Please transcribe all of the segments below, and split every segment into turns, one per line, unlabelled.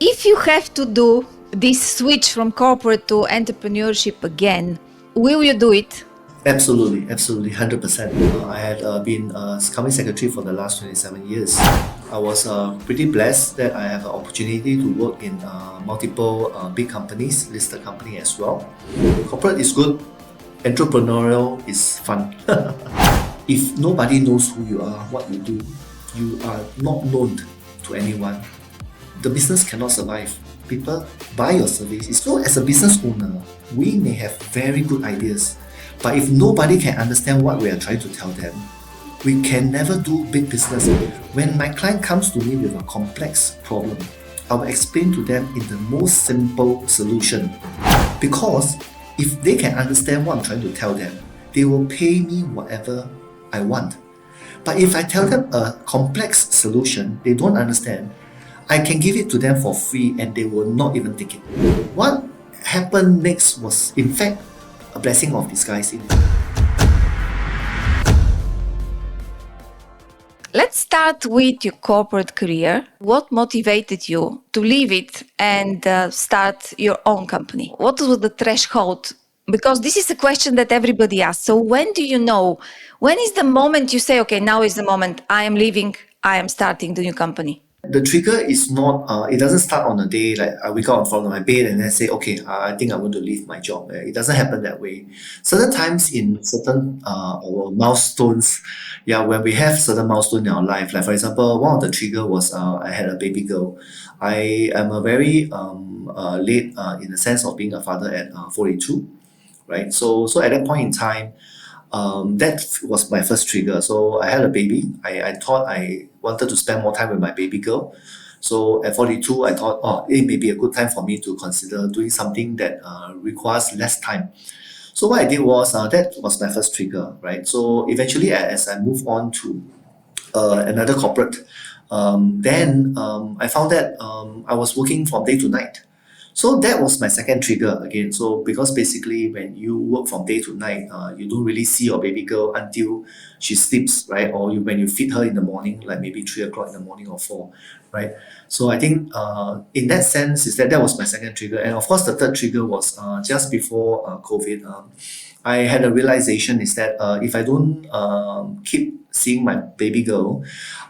If you have to do this switch from corporate to entrepreneurship again, will you do it?
Absolutely, 100%. I had been company secretary for the last 27 years. I was pretty blessed that I have an opportunity to work in multiple big companies, listed company as well. Corporate is good, entrepreneurial is fun. If nobody knows who you are, what you do, you are not known to anyone, the business cannot survive. People buy your services. So as a business owner, we may have very good ideas, but if nobody can understand what we are trying to tell them, we can never do big business. When my client comes to me with a complex problem, I will explain to them in the most simple solution. Because if they can understand what I'm trying to tell them, they will pay me whatever I want. But if I tell them a complex solution they don't understand, I can give it to them for free and they will not even take it. What happened next was, in fact, a blessing of disguise.
Let's start with your corporate career. What motivated you to leave it and start your own company? What was the threshold? Because this is a question that everybody asks. So when do you know? When is the moment you say, okay, now is the moment, I am leaving, I am starting the new company?
The trigger is not, it doesn't start on a day like I wake up from my bed and then say, okay, I think I'm going to leave my job. It doesn't happen that way. Certain times in certain our milestones, when we have certain milestones in our life, like for example, one of the trigger was I had a baby girl. I am a very late in the sense of being a father at 42, right? So at that point in time, that was my first trigger. So I had a baby. I thought I wanted to spend more time with my baby girl. So at 42, I thought, it may be a good time for me to consider doing something that requires less time. So what I did was, that was my first trigger, right? So eventually, as I move on to another corporate, then I found that I was working from day to night. So that was my second trigger again. So because basically when you work from day to night, you don't really see your baby girl until she sleeps, right? Or when you feed her in the morning, like maybe 3 o'clock in the morning or 4, right? So I think in that sense is that was my second trigger. And of course the third trigger was just before COVID. I had a realization is that if I don't keep seeing my baby girl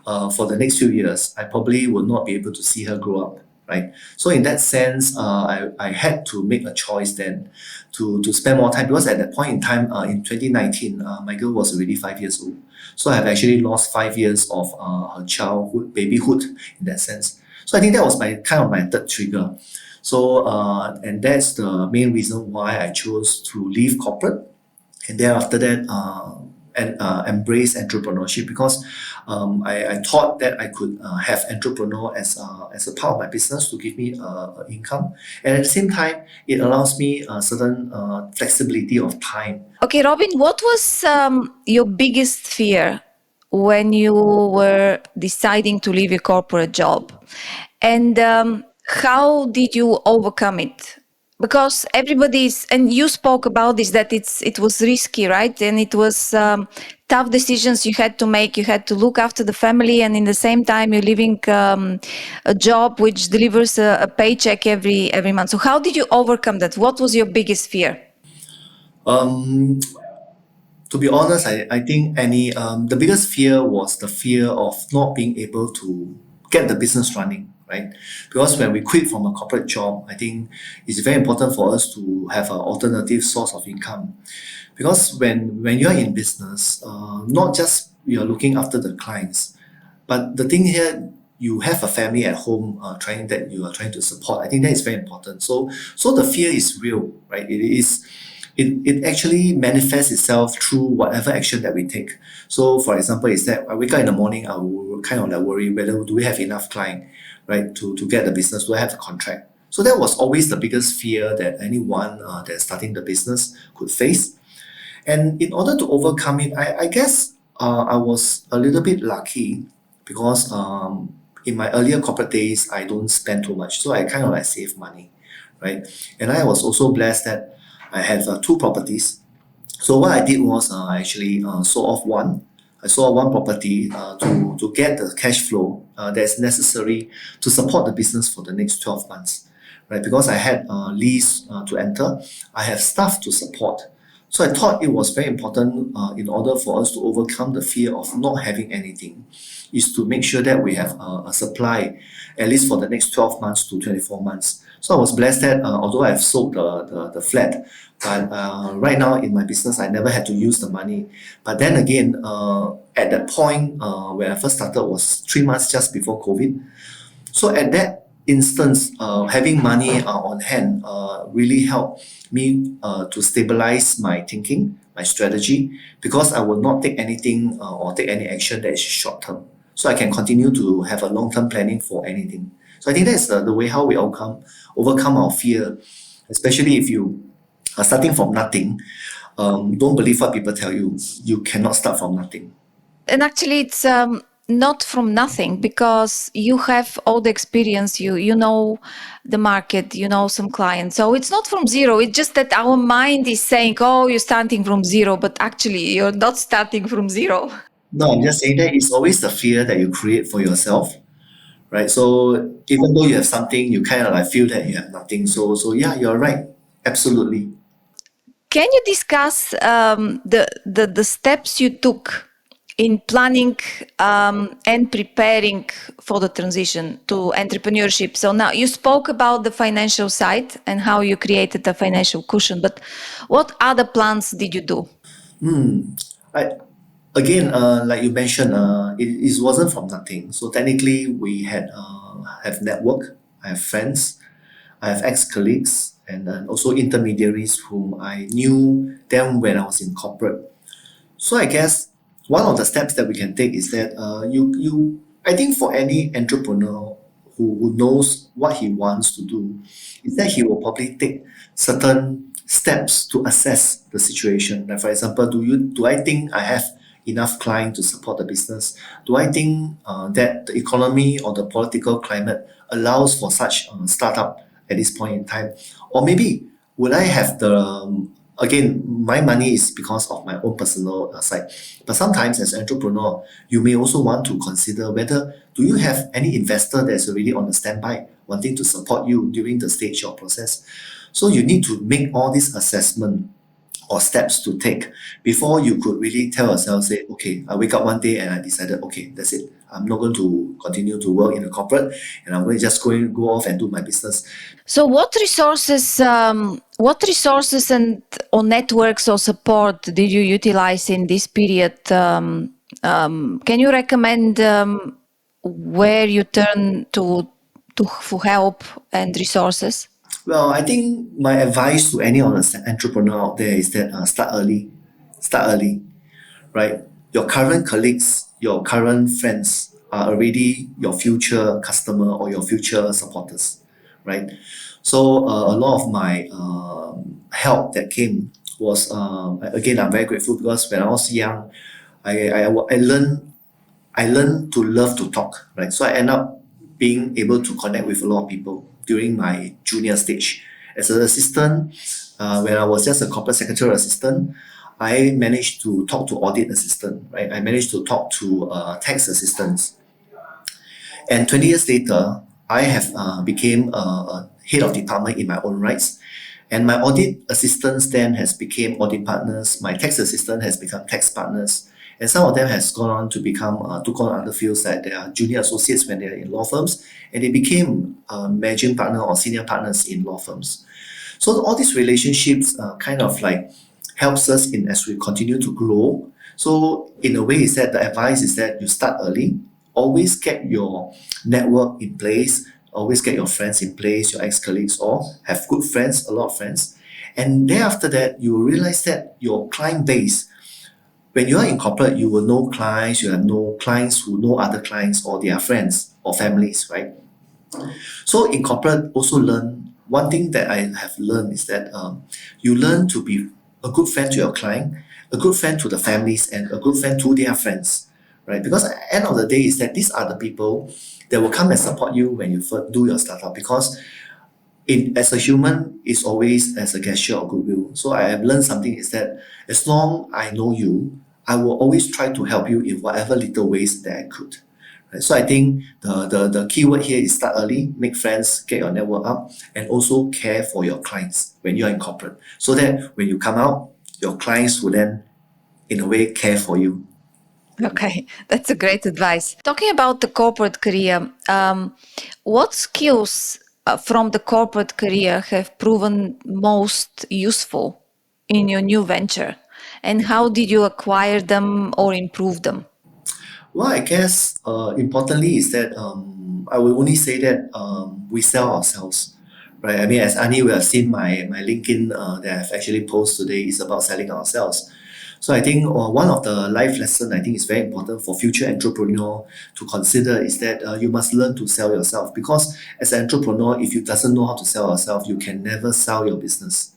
for the next few years, I probably will not be able to see her grow up. Right. So in that sense, I had to make a choice then to spend more time, because at that point in time, in 2019, my girl was already 5 years old. So I have actually lost 5 years of her childhood, babyhood in that sense. So I think that was my third trigger. So and that's the main reason why I chose to leave corporate, and then after that embrace entrepreneurship, because I thought that I could have entrepreneur as a part of my business to give me income, and at the same time it allows me a certain flexibility of time.
Okay, Robin, what was your biggest fear when you were deciding to leave your corporate job? And how did you overcome it? Because everybody's, and you spoke about this, that it was risky, right? And it was tough decisions you had to make. You had to look after the family, and in the same time you're leaving a job which delivers a paycheck every month. So how did you overcome that? What was your biggest fear?
To be honest, I think the biggest fear was the fear of not being able to get the business running, right? Because when we quit from a corporate job, I think it's very important for us to have an alternative source of income. Because when you're in business, not just you're looking after the clients, but the thing here, you have a family at home you are trying to support. I think that is very important. So the fear is real, right? It actually manifests itself through whatever action that we take. So for example, is that I wake up in the morning, I will kind of like worry whether do we have enough client, right, to get the business, do I have the contract? So that was always the biggest fear that anyone that's starting the business could face. And in order to overcome it, I guess I was a little bit lucky, because in my earlier corporate days, I don't spend too much. So I kind of like save money, right? And I was also blessed that I have 2 properties. So what I did was I actually sold off one I sold one property to get the cash flow that's necessary to support the business for the next 12 months, right? Because I had lease to enter, I have staff to support. So I thought it was very important in order for us to overcome the fear of not having anything, is to make sure that we have a supply at least for the next 12 months to 24 months. So I was blessed that although I've sold the flat, but right now in my business, I never had to use the money. But then again, at that point where I first started was 3 months just before COVID. So at that instance, having money on hand really helped me to stabilize my thinking, my strategy, because I will not take anything or take any action that is short term. So I can continue to have a long term planning for anything. So I think that's the way how we overcome our fear, especially if you are starting from nothing. Don't believe what people tell you. You cannot start from nothing.
And actually, it's not from nothing because you have all the experience. You know the market. You know some clients. So it's not from zero. It's just that our mind is saying, "Oh, you're starting from zero," but actually, you're not starting from zero.
No, I'm just saying that it's always the fear that you create for yourself, right? So even though you have something, you kind of like feel that you have nothing. So yeah, you're right. Absolutely.
Can you discuss the steps you took in planning and preparing for the transition to entrepreneurship? So now you spoke about the financial side and how you created the financial cushion, but what other plans did you do?
I, again, like you mentioned, it wasn't from nothing. So technically, we had have network. I have friends. I have ex-colleagues and then also intermediaries whom I knew them when I was in corporate. So I guess one of the steps that we can take is that I think for any entrepreneur who knows what he wants to do, is that he will probably take certain steps to assess the situation. Like for example, do I think I have enough client to support the business? Do I think that the economy or the political climate allows for such startup at this point in time? Or maybe would I have the again, my money is because of my own personal side. But sometimes as an entrepreneur, you may also want to consider whether do you have any investor that's already on the standby wanting to support you during the stage or process. So you need to make all this assessment or steps to take before you could really tell yourself, say, okay, I wake up one day and I decided, okay, that's it. I'm not going to continue to work in a corporate and I'm going to just go off and do my business.
So what resources and or networks or support did you utilize in this period? Can you recommend where you turn to for help and resources?
Well, I think my advice to any of the entrepreneur out there is that start early, right? Your current colleagues, your current friends are already your future customer or your future supporters, right? So a lot of my help that came was again I'm very grateful because when I was young, I learned to love to talk, right? So I end up being able to connect with a lot of people during my junior stage. As an assistant, when I was just a corporate secretarial assistant, I managed to talk to audit assistant, right? I managed to talk to tax assistants. And 20 years later, I have became a head of department in my own rights. And my audit assistants then has become audit partners. My tax assistant has become tax partners. And some of them has gone on to become, took on other fields like they are junior associates when they are in law firms. And they became managing partner or senior partners in law firms. So all these relationships kind of like helps us in as we continue to grow. So in a way, is that the advice is that you start early, always get your network in place, always get your friends in place, your ex-colleagues, or have good friends, a lot of friends. And then after that, you will realize that your client base, when you are in corporate, you will know clients, you have no clients who know other clients or their friends or families, right? So in corporate, also learn one thing that I have learned is that you learn to be a good friend to your client, a good friend to the families, and a good friend to their friends, right? Because at the end of the day, is that these are the people that will come and support you when you first do your startup. Because as a human, it's always as a gesture of goodwill. So I have learned something is that as long I know you, I will always try to help you in whatever little ways that I could. Right? So I think the key word here is start early, make friends, get your network up, and also care for your clients when you're in corporate. So that when you come out, your clients will then, in a way, care for you.
Okay, that's a great advice. Talking about the corporate career, what skills from the corporate career have proven most useful in your new venture? And how did you acquire them or improve them?
Well, I guess importantly is that I will only say that we sell ourselves, right? I mean, as Ani will have seen my LinkedIn that I've actually posted today is about selling ourselves. So I think one of the life lesson I think is very important for future entrepreneur to consider is that you must learn to sell yourself, because as an entrepreneur, if you doesn't know how to sell yourself, you can never sell your business.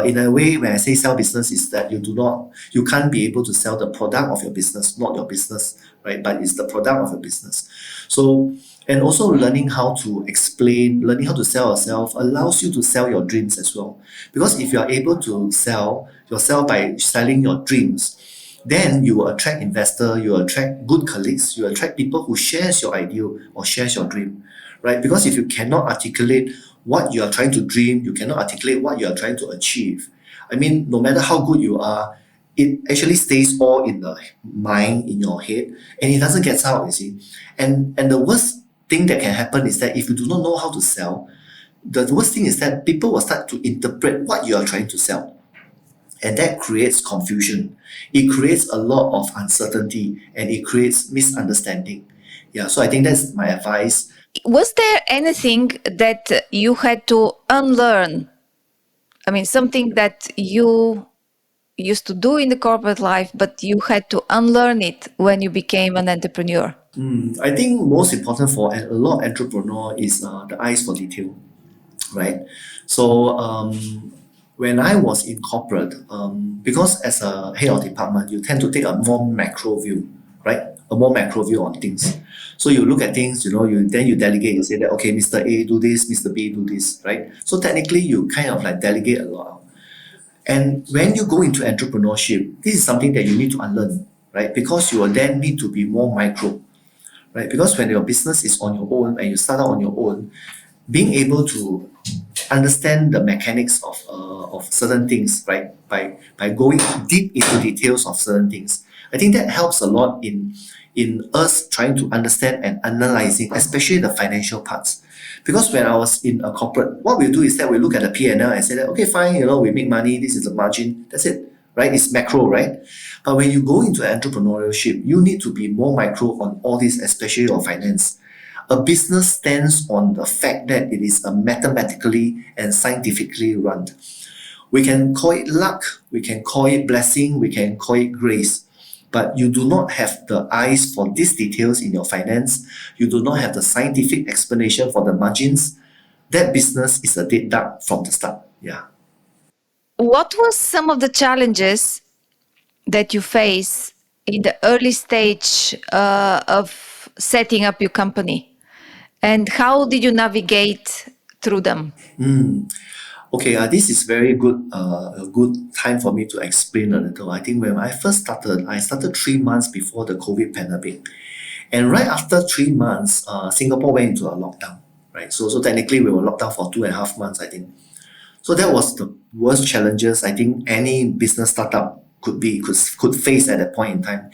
In a way, when I say sell business, is that you can't be able to sell the product of your business, not your business, right? But it's the product of your business. So, and also learning how to explain, learning how to sell yourself allows you to sell your dreams as well. Because if you are able to sell yourself by selling your dreams, then you will attract investor, you will attract good colleagues, you will attract people who shares your ideal or shares your dream, right? Because if you cannot articulate what you are trying to dream, you cannot articulate what you are trying to achieve. I mean, no matter how good you are, it actually stays all in the mind, in your head, and it doesn't get out, you see. And the worst thing that can happen is that if you do not know how to sell, the worst thing is that people will start to interpret what you are trying to sell. And that creates confusion. It creates a lot of uncertainty and it creates misunderstanding. Yeah, so I think that's my advice.
Was there anything that you had to unlearn? I mean, something that you used to do in the corporate life, but you had to unlearn it when you became an entrepreneur?
I think most important for a lot of entrepreneur is the eyes for detail, right? So when I was in corporate, because as a head of department, you tend to take a more macro view, right? A more macro view on things. So you look at things, you delegate. You say that okay, Mr. A do this, Mr. B do this, right? So technically, you kind of like delegate a lot. And when you go into entrepreneurship, this is something that you need to unlearn, right? Because you will then need to be more micro, right? Because when your business is on your own and you start out on your own, being able to understand the mechanics of certain things, right? By going deep into details of certain things, I think that helps a lot in us trying to understand and analyzing, especially the financial parts. Because when I was in a corporate, what we do is that we look at the P&L and say that okay, fine, we make money. This is the margin. That's it, right? It's macro, right? But when you go into entrepreneurship, you need to be more micro on all this, especially on finance. A business stands on the fact that it is a mathematically and scientifically run. We can call it luck, we can call it blessing, we can call it grace. But you do not have the eyes for these details in your finance. You do not have the scientific explanation for the margins. That business is a dead duck from the start. Yeah.
What was some of the challenges that you face in the early stage of setting up your company? And how did you navigate through them?
Okay, this is very good. A good time for me to explain a little. I think when I first started, I started 3 months before the COVID pandemic, and right after 3 months, Singapore went into a lockdown. Right, so technically we were locked down for 2.5 months, I think. So that was the worst challenges I think any business startup could face at that point in time.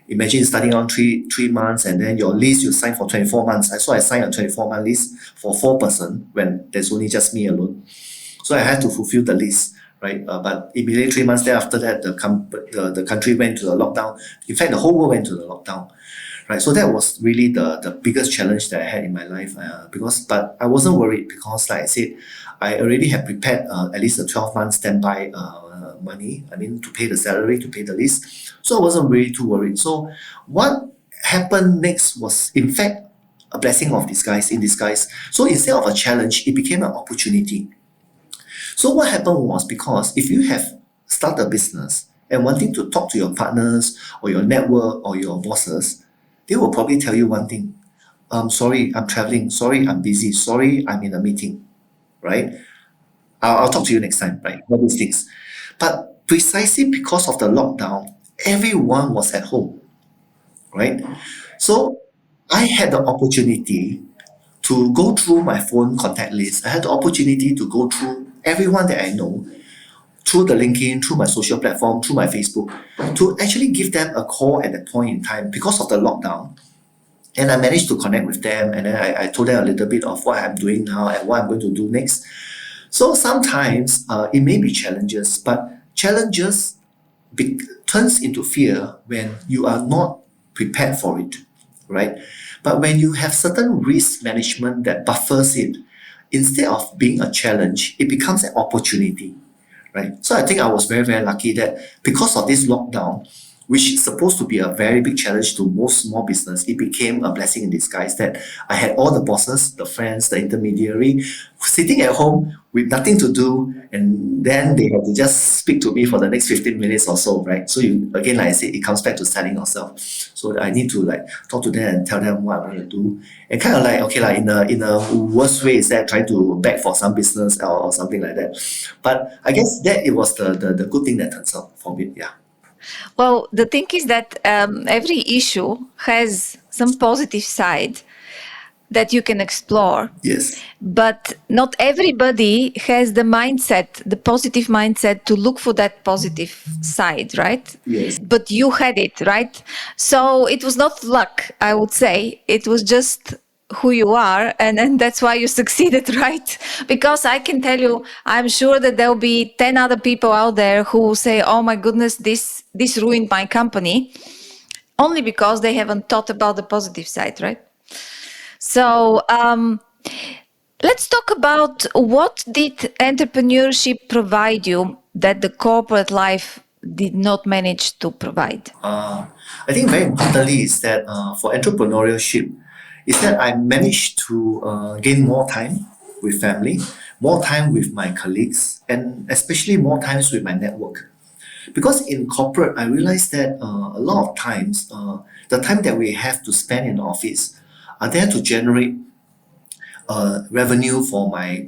Imagine starting on three months and then your lease you sign for 24 months. I signed a 24-month lease for 4 person when there's only just me alone. So I had to fulfill the lease, right? But immediately 3 months thereafter that the country went to the lockdown. In fact, the whole world went to the lockdown, right? So that was really the biggest challenge that I had in my life. But I wasn't worried because, like I said, I already had prepared at least a 12-month standby money. I mean, to pay the salary, to pay the lease. So I wasn't really too worried. So what happened next was, in fact, a blessing of disguise in disguise. So instead of a challenge, it became an opportunity. So what happened was, because if you have started a business and wanting to talk to your partners or your network or your bosses, they will probably tell you one thing. Sorry, I'm traveling. Sorry, I'm busy. Sorry, I'm in a meeting, right? I'll talk to you next time, right? All these things. But precisely because of the lockdown, everyone was at home, right? So I had the opportunity to go through my phone contact list. I had the opportunity to go through everyone that I know through the LinkedIn, through my social platform, through my Facebook, to actually give them a call at that point in time because of the lockdown. And I managed to connect with them, and then I told them a little bit of what I'm doing now and what I'm going to do next. So sometimes it may be challenges, but challenges turns into fear when you are not prepared for it, right? But when you have certain risk management that buffers it, instead of being a challenge, it becomes an opportunity, right? So I think I was very, very lucky that because of this lockdown, which is supposed to be a very big challenge to most small business, it became a blessing in disguise that I had all the bosses, the friends, the intermediary sitting at home with nothing to do, and then they have to just speak to me for the next 15 minutes or so, right? So you again, like I said, it comes back to selling yourself. So I need to like talk to them and tell them what I'm going to do, and kind of like okay, like in a worst way is that trying to beg for some business or something like that. But I guess that it was the good thing that turns out for me. Yeah.
Well, the thing is that every issue has some positive side that you can explore.
Yes.
But not everybody has the mindset, the positive mindset to look for that positive side, right?
Yes.
But you had it, right? So it was not luck, I would say. It was just who you are, and that's why you succeeded, right? Because I can tell you, I'm sure that there'll be 10 other people out there who will say, oh my goodness, this ruined my company, only because they haven't thought about the positive side, right? So let's talk about what did entrepreneurship provide you that the corporate life did not manage to provide?
I think very importantly is that for entrepreneurship, is that I managed to gain more time with family, more time with my colleagues, and especially more times with my network. Because in corporate, I realized that a lot of times, the time that we have to spend in the office are there to generate revenue for my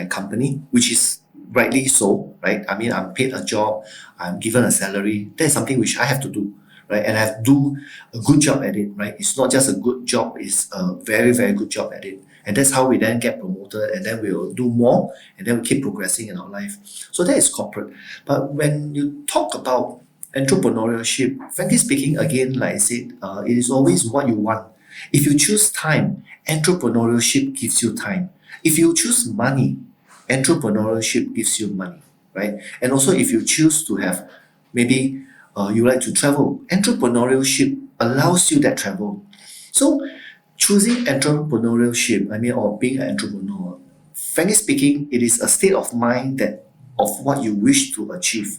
company, which is rightly so, right? I mean, I'm paid a job, I'm given a salary. That's something which I have to do, right? And I have to do a good job at it, right? It's not just a good job; it's a very, very good job at it. And that's how we then get promoted, and then we'll do more, and then we keep progressing in our life. So that is corporate. But when you talk about entrepreneurship, frankly speaking, again, like I said, it is always what you want. If you choose time, entrepreneurship gives you time. If you choose money, entrepreneurship gives you money, right? And also, if you choose to have maybe you like to travel, entrepreneurship allows you that travel. So, choosing entrepreneurship, I mean, or being an entrepreneur, frankly speaking, it is a state of mind that of what you wish to achieve.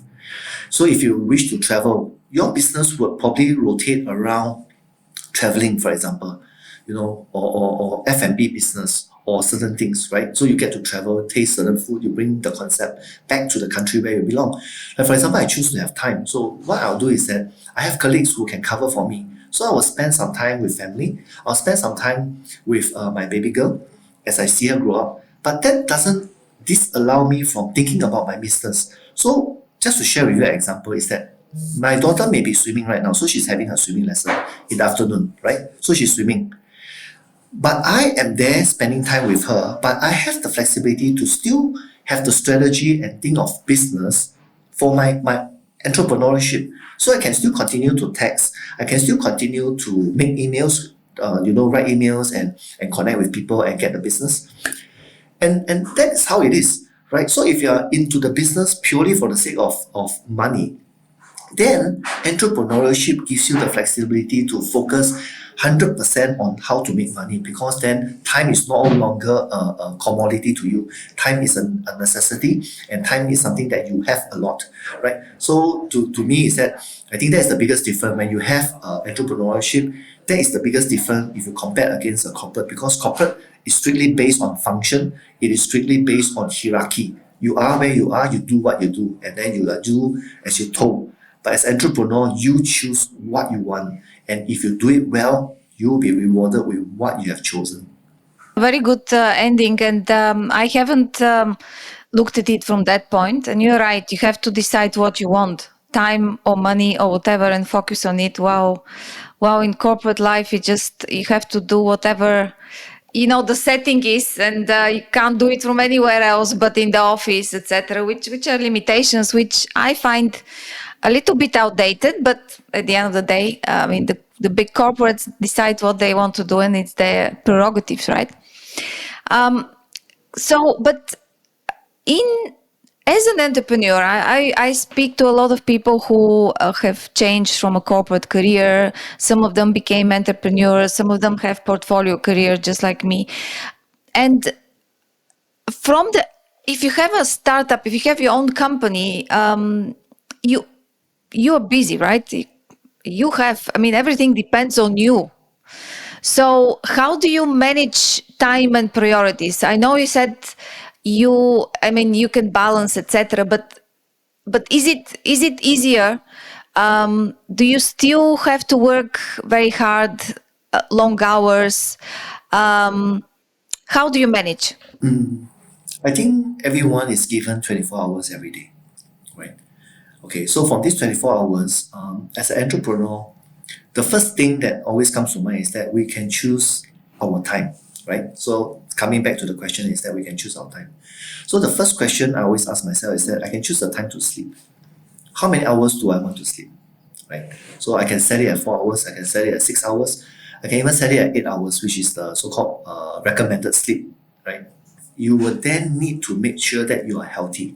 So, if you wish to travel, your business would probably rotate around traveling, for example, or F&B business or certain things, right? So you get to travel, taste certain food, you bring the concept back to the country where you belong. Like for example, I choose to have time. So what I'll do is that I have colleagues who can cover for me. So I will spend some time with family. I'll spend some time with my baby girl as I see her grow up. But that doesn't disallow me from thinking about my business. So just to share with you an example is that my daughter may be swimming right now, so she's having her swimming lesson in the afternoon, right? So she's swimming. But I am there spending time with her, but I have the flexibility to still have the strategy and think of business for my entrepreneurship. So I can still continue to text, I can still continue to make emails, write emails and connect with people and get the business. And that's how it is, right? So if you're into the business purely for the sake of money, then entrepreneurship gives you the flexibility to focus 100% on how to make money, because then time is no longer a commodity to you. Time is a necessity, and time is something that you have a lot, right? So to me is that I think that's the biggest difference when you have entrepreneurship. That is the biggest difference if you compare against a corporate, because corporate is strictly based on function. It is strictly based on hierarchy. You are where you are, you do what you do, and then you do as you're told. But as entrepreneur, you choose what you want. And if you do it well, you will be rewarded with what you have chosen.
Very good ending. And I haven't looked at it from that point. And you're right, you have to decide what you want. time or money or whatever and focus on it. Wow, in corporate life, you have to do whatever the setting is, and you can't do it from anywhere else but in the office, etc. Which are limitations, which I find a little bit outdated. But at the end of the day, I mean, the big corporates decide what they want to do, and it's their prerogatives, right? But in as an entrepreneur, I speak to a lot of people who have changed from a corporate career. Some of them became entrepreneurs. Some of them have portfolio career, just like me. And if you have a startup, if you have your own company, you are busy, right? Everything depends on you. So how do you manage time and priorities? I know you said you can balance, etc. But is it easier? Do you still have to work very hard, long hours? How do you manage?
I think everyone is given 24 hours every day, right? Okay, so from these 24 hours, as an entrepreneur, the first thing that always comes to mind is that we can choose our time, right? So coming back to the question is that we can choose our time. So the first question I always ask myself is that I can choose the time to sleep. How many hours do I want to sleep, right? So I can set it at 4 hours, I can set it at 6 hours, I can even set it at 8 hours, which is the so-called recommended sleep, right? You will then need to make sure that you are healthy.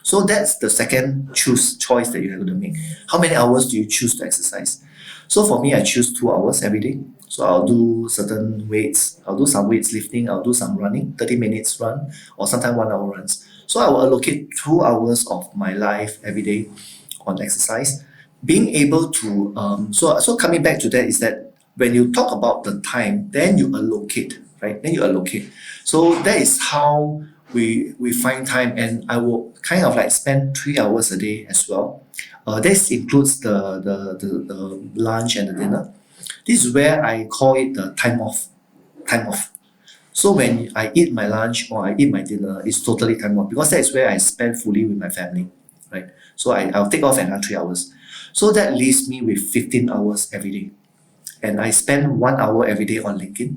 So that's the second choice that you have to make. How many hours do you choose to exercise? So for me, I choose 2 hours every day. So I'll do certain weights. I'll do some weights lifting. I'll do some running, 30 minutes run, or sometimes 1 hour runs. So I will allocate 2 hours of my life every day on exercise. Being able to, so coming back to that is that when you talk about the time, then you allocate, right? Then you allocate. So that is how we find time, and I will kind of like spend 3 hours a day as well. This includes the lunch and the dinner. This is where I call it the time off. Time off. So when I eat my lunch or I eat my dinner, it's totally time off because that is where I spend fully with my family, right? So I'll take off another 3 hours. So that leaves me with 15 hours every day. And I spend 1 hour every day on LinkedIn,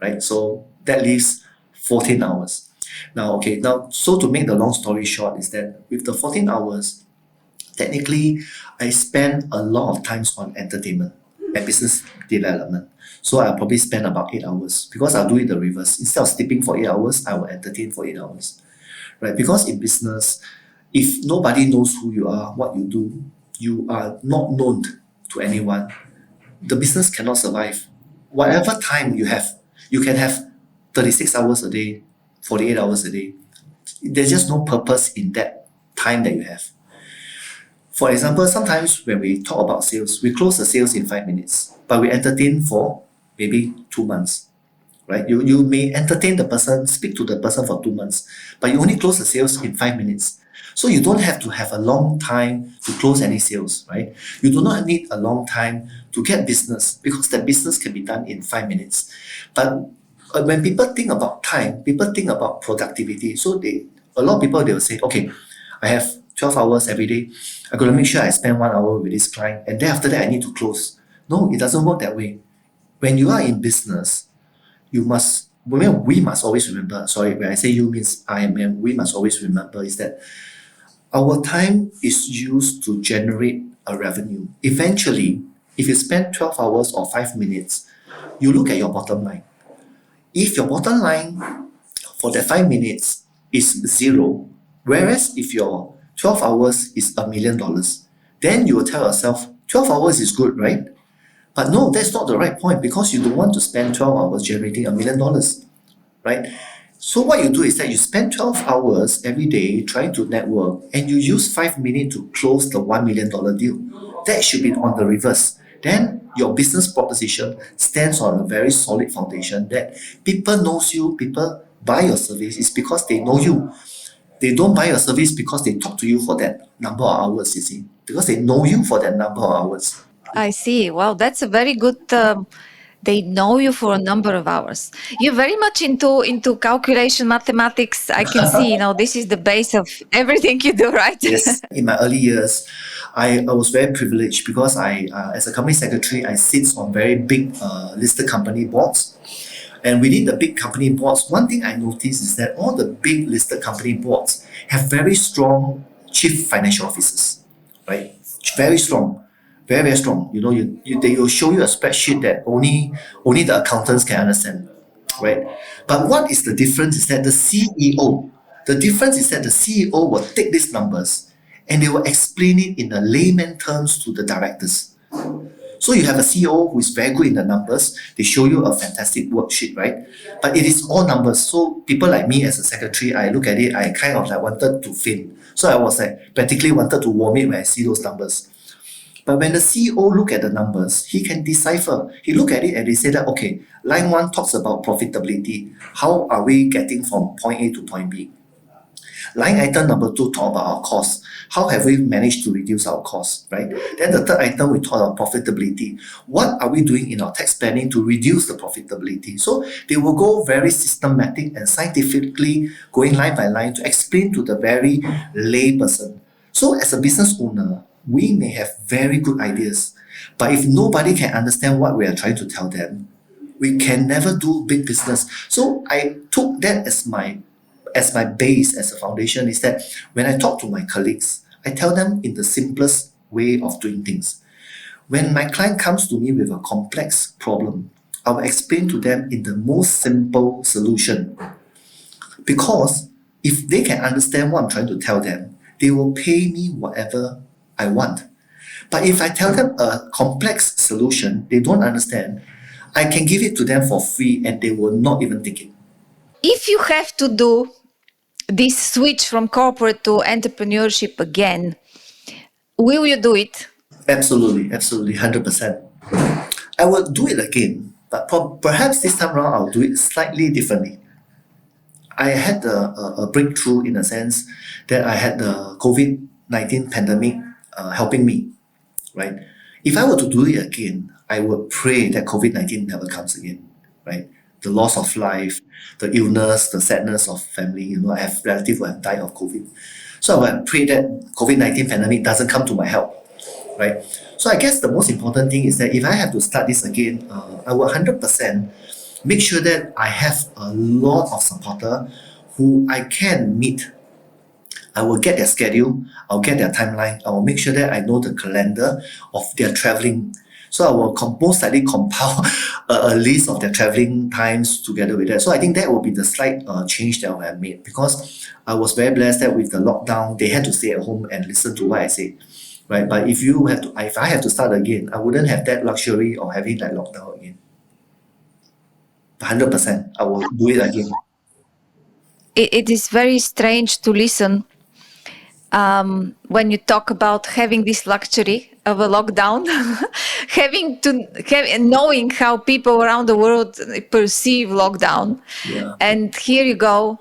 right? So that leaves 14 hours. Now, so to make the long story short is that with the 14 hours, technically, I spend a lot of times on entertainment and business development. So I'll probably spend about 8 hours because I'll do it the reverse. Instead of sleeping for 8 hours, I will entertain for 8 hours, right? Because in business, if nobody knows who you are, what you do, you are not known to anyone, the business cannot survive. Whatever time you have, you can have 36 hours a day, 48 hours a day. There's just no purpose in that time that you have. For example, sometimes when we talk about sales, we close the sales in 5 minutes, but we entertain for maybe 2 months, right? You may entertain the person, speak to the person for 2 months, but you only close the sales in 5 minutes. So you don't have to have a long time to close any sales, right? You do not need a long time to get business because the business can be done in 5 minutes. But when people think about time, people think about productivity. So a lot of people, they will say, okay, I have 12 hours every day. I'm going to make sure I spend 1 hour with this client, and then after that I need to close. No, it doesn't work that way. When you are in business, we must always remember, sorry, when I say you means I am, we must always remember is that our time is used to generate a revenue. Eventually, if you spend 12 hours or 5 minutes, you look at your bottom line. If your bottom line for that 5 minutes is zero, whereas if your 12 hours is $1 million, then you will tell yourself 12 hours is good, right? But no, that's not the right point because you don't want to spend 12 hours generating $1 million, right? So what you do is that you spend 12 hours every day trying to network and you use 5 minutes to close the $1 million deal. That should be on the reverse. Then your business proposition stands on a very solid foundation that people knows you, people buy your service is because they know you. They don't buy your service because they talk to you for that number of hours, you see, because they know you for that number of hours.
I see. Wow, that's a very good They know you for a number of hours. You're very much into calculation, mathematics. I can see, this is the base of everything you do, right?
Yes. In my early years, I was very privileged because as a company secretary, I sit on very big listed company boards. And within the big company boards, one thing I noticed is that all the big listed company boards have very strong chief financial officers, right? Very strong, very, very strong. They will show you a spreadsheet that only the accountants can understand, right? But what is the difference is that the difference is that the CEO will take these numbers and they will explain it in a layman terms to the directors. So you have a CEO who is very good in the numbers. They show you a fantastic worksheet, right? But it is all numbers. So people like me as a secretary, I look at it, I kind of like wanted to faint. So I was like practically wanted to vomit when I see those numbers. But when the CEO look at the numbers, he can decipher. He look at it and they say that, okay, line one talks about profitability. How are we getting from point A to point B? Line item number two talk about our costs. How have we managed to reduce our costs, right? Then the third item we talk about profitability. What are we doing in our tax planning to reduce the profitability? So they will go very systematic and scientifically going line by line to explain to the very lay person. So as a business owner, we may have very good ideas, but if nobody can understand what we are trying to tell them, we can never do big business. So I took that as my base, as a foundation, is that when I talk to my colleagues, I tell them in the simplest way of doing things. When my client comes to me with a complex problem, I will explain to them in the most simple solution. Because if they can understand what I'm trying to tell them, they will pay me whatever I want. But if I tell them a complex solution they don't understand, I can give it to them for free and they will not even take it.
If you have to do this switch from corporate to entrepreneurship again, will you do it?
Absolutely, absolutely, 100%. I will do it again, but perhaps this time around I'll do it slightly differently. I had a breakthrough in a sense that I had the COVID-19 pandemic helping me, right? If I were to do it again, I would pray that COVID-19 never comes again, right? The loss of life, the illness, the sadness of family. I have relatives who have died of COVID. So I would pray that COVID-19 pandemic doesn't come to my help, right? So I guess the most important thing is that if I have to start this again, I will 100% make sure that I have a lot of supporter who I can meet. I will get their schedule, I'll get their timeline, I will make sure that I know the calendar of their traveling. So I will most likely compile a list of their traveling times together with that. So I think that will be the slight change that I have made, because I was very blessed that with the lockdown, they had to stay at home and listen to what I say. Right? But if I have to start again, I wouldn't have that luxury of having that lockdown again. 100%, I will do it again.
It is very strange to listen when you talk about having this luxury of a lockdown, knowing how people around the world perceive lockdown.
Yeah.
And here you go,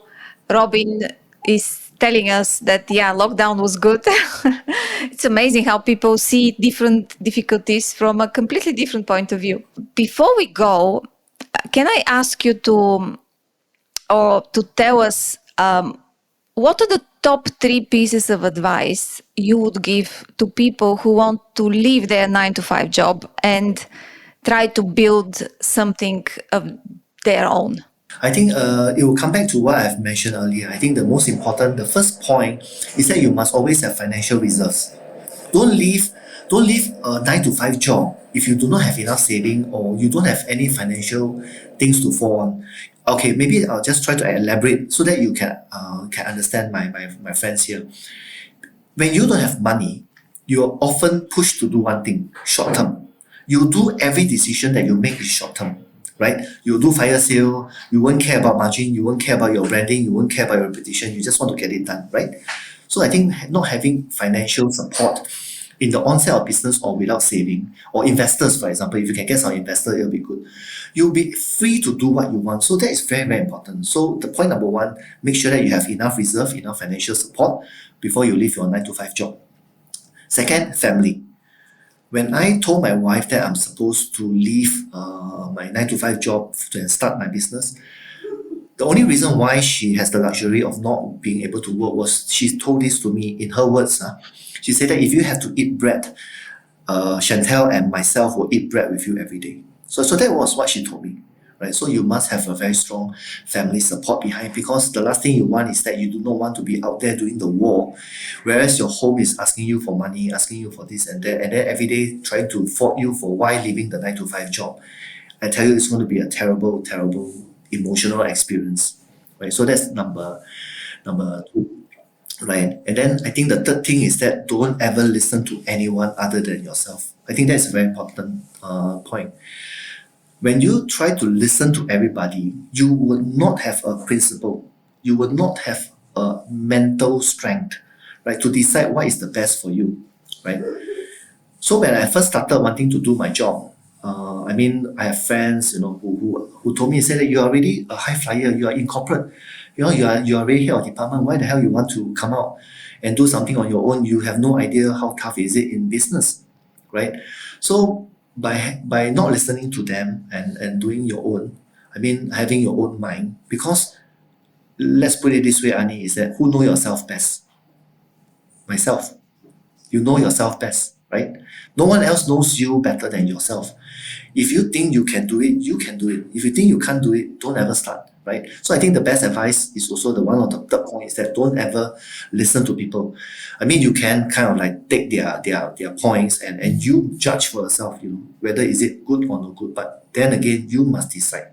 Robin is telling us that, lockdown was good. It's amazing how people see different difficulties from a completely different point of view. Before we go, can I ask you to tell us what are the top 3 pieces of advice you would give to people who want to leave their 9-to-5 job and try to build something of their own?
I think it will come back to what I've mentioned earlier. I think the first point is that you must always have financial reserves. Don't leave a 9 to 5 job if you do not have enough saving or you don't have any financial things to fall on. Okay, maybe I'll just try to elaborate so that you can understand my friends here. When you don't have money, you are often pushed to do one thing, short term. You do every decision that you make is short term, right? You do fire sale, you won't care about margin, you won't care about your branding, you won't care about your reputation, you just want to get it done, right? So I think not having financial support in the onset of business or without saving, or investors, for example, if you can get some investor, it'll be good. You'll be free to do what you want. So that is very, very important. So the point number 1, make sure that you have enough reserve, enough financial support before you leave your 9 to 5 job. Second, family. When I told my wife that I'm supposed to leave my 9 to 5 job and start my business, the only reason why she has the luxury of not being able to work was she told this to me in her words. She said that if you have to eat bread, Chantel and myself will eat bread with you every day. So that was what she told me. Right? So you must have a very strong family support behind, because the last thing you want is that you do not want to be out there doing the war, whereas your home is asking you for money, asking you for this and that, and then every day trying to fault you for why leaving the 9 to 5 job. I tell you, it's going to be a terrible, terrible emotional experience. Right? So that's number two. Right. And then I think the third thing is that don't ever listen to anyone other than yourself. I think that's a very important point. When you try to listen to everybody, you will not have a principle. You will not have a mental strength, right, to decide what is the best for you, right? So when I first started wanting to do my job, I have friends, who told me, said that you are already a high flyer, you are in corporate, you are already head of department. Why the hell you want to come out and do something on your own? You have no idea how tough is it in business, right? So by not listening to them and doing your own, having your own mind, because let's put it this way, Ani, is that who know yourself best? Myself. You know yourself best, right? No one else knows you better than yourself. If you think you can do it, you can do it. If you think you can't do it, don't ever start, right? So I think the best advice is also the one on the third point, is that don't ever listen to people. You can kind of like take their points and you judge for yourself, whether is it good or not good. But then again, you must decide.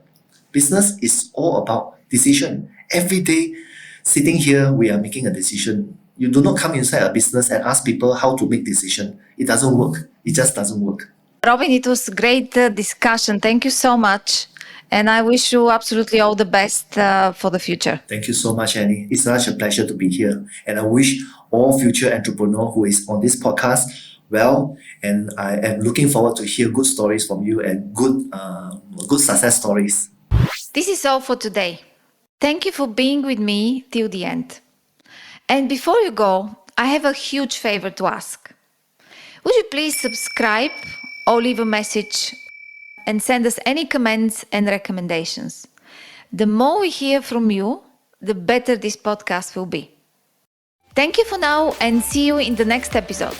Business is all about decision. Every day, sitting here, we are making a decision. You do not come inside a business and ask people how to make decision. It doesn't work. It just doesn't work.
Robin, it was a great discussion. Thank you so much. And I wish you absolutely all the best for the future.
Thank you so much, Annie. It's such a pleasure to be here. And I wish all future entrepreneur who is on this podcast well. And I am looking forward to hear good stories from you and good success stories.
This is all for today. Thank you for being with me till the end. And before you go, I have a huge favor to ask. Would you please subscribe or leave a message and send us any comments and recommendations? The more we hear from you, the better this podcast will be. Thank you for now and see you in the next episode.